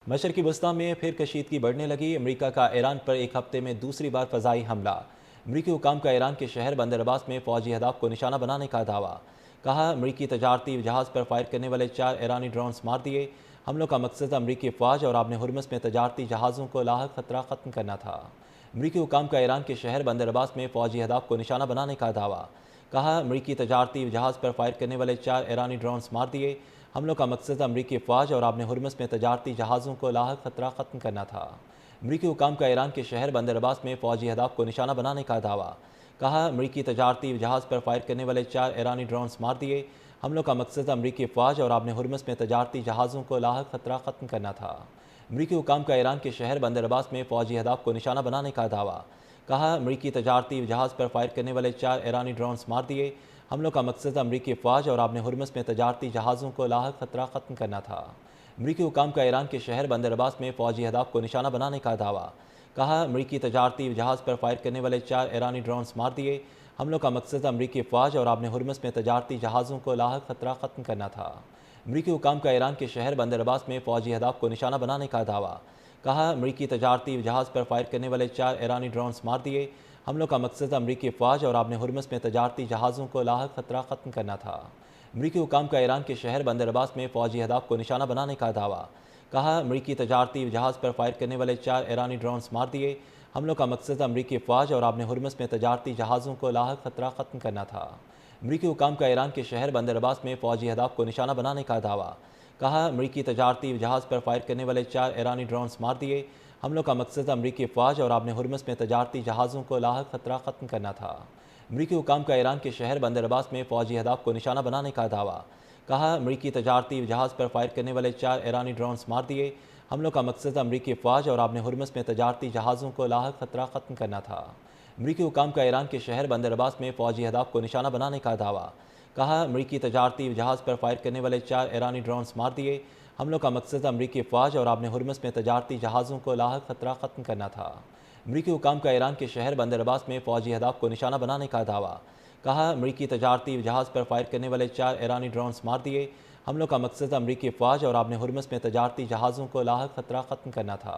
مشرقی وسطی میں پھر کشیدگی بڑھنے لگی۔ امریکہ کا ایران پر ایک ہفتے میں دوسری بار فضائی حملہ۔ امریکی حکام کا ایران کے شہر بندر عباس میں فوجی اہداف کو نشانہ بنانے کا دعویٰ۔ کہا امریکی تجارتی جہاز پر فائر کرنے والے 4 ایرانی ڈرونز مار دیے۔ حملوں کا مقصد امریکی افواج اور آبِ ہرمز میں تجارتی جہازوں کو لاحق خطرہ ختم کرنا تھا۔ امریکی حکام کا ایران کے شہر بندر عباس میں فوجی اہداف کو نشانہ بنانے کا دعویٰ۔ کہا امریکی تجارتی جہاز پر فائر کرنے والے 4 ایرانی ڈرونز مار دیے۔ حملوں کا مقصد امریکی افواج اور آبِ ہرمز میں تجارتی جہازوں کو لاحق خطرہ ختم کرنا تھا۔ امریکی حکام کا ایران کے شہر بندر عباس میں فوجی اہداف کو نشانہ بنانے کا دعویٰ۔ کہا امریکی تجارتی جہاز پر فائر کرنے والے 4 ایرانی ڈرونز مار دیے۔ حملوں کا مقصد امریکی افواج اور آبِ ہرمز میں تجارتی جہازوں کو لاحق خطرہ ختم کرنا تھا۔ امریکی حکام کا ایران کے شہر بندر عباس میں فوجی اہداف کو نشانہ بنانے کا دعویٰ۔ کہا امریکی تجارتی جہاز پر فائر کرنے والے 4 ایرانی ڈرونز مار دیے۔ حملوں کا مقصد امریکی افواج اور آبِ ہرمز میں تجارتی جہازوں کو لاحق خطرہ ختم کرنا تھا۔ امریکی حکام کا ایران کے شہر بندر عباس میں فوجی اہداف کو نشانہ بنانے کا دعویٰ۔ کہا امریکی تجارتی جہاز پر فائر کرنے والے 4 ایرانی ڈرونز مار دیے۔ حملوں کا مقصد امریکی افواج اور آبِ ہرمز میں تجارتی جہازوں کو لاحق خطرہ ختم کرنا تھا۔ امریکی حکام کا ایران کے شہر بندر عباس میں فوجی اہداف کو نشانہ بنانے کا دعویٰ۔ کہا امریکی تجارتی جہاز پر فائر کرنے والے 4 ایرانی ڈرونز مار دیے۔ حملوں کا مقصد امریکی افواج اور آبِ ہرمز میں تجارتی جہازوں کو لاحق خطرہ ختم کرنا تھا۔ امریکی حکام کا ایران کے شہر بندر عباس میں فوجی اہداف کو نشانہ بنانے کا دعویٰ۔ کہا امریکی تجارتی جہاز پر فائر کرنے والے 4 ایرانی ڈرونز مار دیے۔ حملوں کا مقصد امریکی افواج اور آبِ ہرمز میں تجارتی جہازوں کو لاحق خطرہ ختم کرنا تھا۔ امریکی حکام کا ایران کے شہر بندر عباس میں فوجی اہداف کو نشانہ بنانے کا دعویٰ۔ کہا امریکی تجارتی جہاز پر فائر کرنے والے 4 ایرانی ڈرونز مار دیے۔ حملوں کا مقصد امریکی افواج اور آبِ ہرمز میں تجارتی جہازوں کو لاحق خطرہ ختم کرنا تھا۔ امریکی حکام کا ایران کے شہر بندر عباس میں فوجی اہداف کو نشانہ بنانے کا دعویٰ۔ کہا امریکی تجارتی جہاز پر فائر کرنے والے 4 ایرانی ڈرونز مار دیے۔ حملوں کا مقصد امریکی افواج اور آبِ ہرمز میں تجارتی جہازوں کو لاحق خطرہ ختم کرنا تھا۔ امریکی حکام کا ایران کے شہر بندر عباس میں فوجی اہداف کو نشانہ بنانے کا دعویٰ۔ کہا امریکی تجارتی جہاز پر فائر کرنے والے 4 ایرانی ڈرونز مار دیے۔ حملوں کا مقصد امریکی افواج اور آبِ ہرمز میں تجارتی جہازوں کو لاحق خطرہ ختم کرنا تھا۔ امریکی حکام کا ایران کے شہر بندر عباس میں فوجی اہداف کو نشانہ بنانے کا دعویٰ۔ کہا امریکی تجارتی جہاز پر فائر کرنے والے 4 ایرانی ڈرونز مار دیے۔ حملوں کا مقصد امریکی افواج اور آبِ ہرمز میں تجارتی جہازوں کو لاحق خطرہ ختم کرنا تھا۔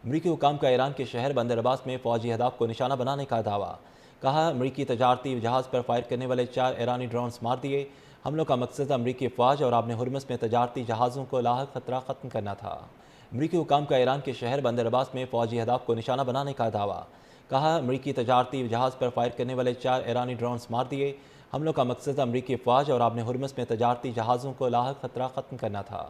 امریکی حکام کا ایران کے شہر بندر عباس میں فوجی اہداف کو نشانہ بنانے کا دعویٰ۔ کہا امریکی تجارتی جہاز پر فائر کرنے والے 4 ایرانی ڈرونز مار دیے۔ حملوں کا مقصد امریکی افواج اور آبِ ہرمز میں تجارتی جہازوں کو لاحق خطرہ ختم کرنا تھا۔ امریکی حکام کا ایران کے شہر بندر عباس میں فوجی اہداف کو نشانہ بنانے کا دعویٰ۔ کہا امریکی تجارتی جہاز پر فائر کرنے والے 4 ایرانی ڈرونز مار دیے۔ حملوں کا مقصد امریکی افواج اور آبِ ہرمز میں تجارتی جہازوں کو لاحق خطرہ ختم کرنا تھا۔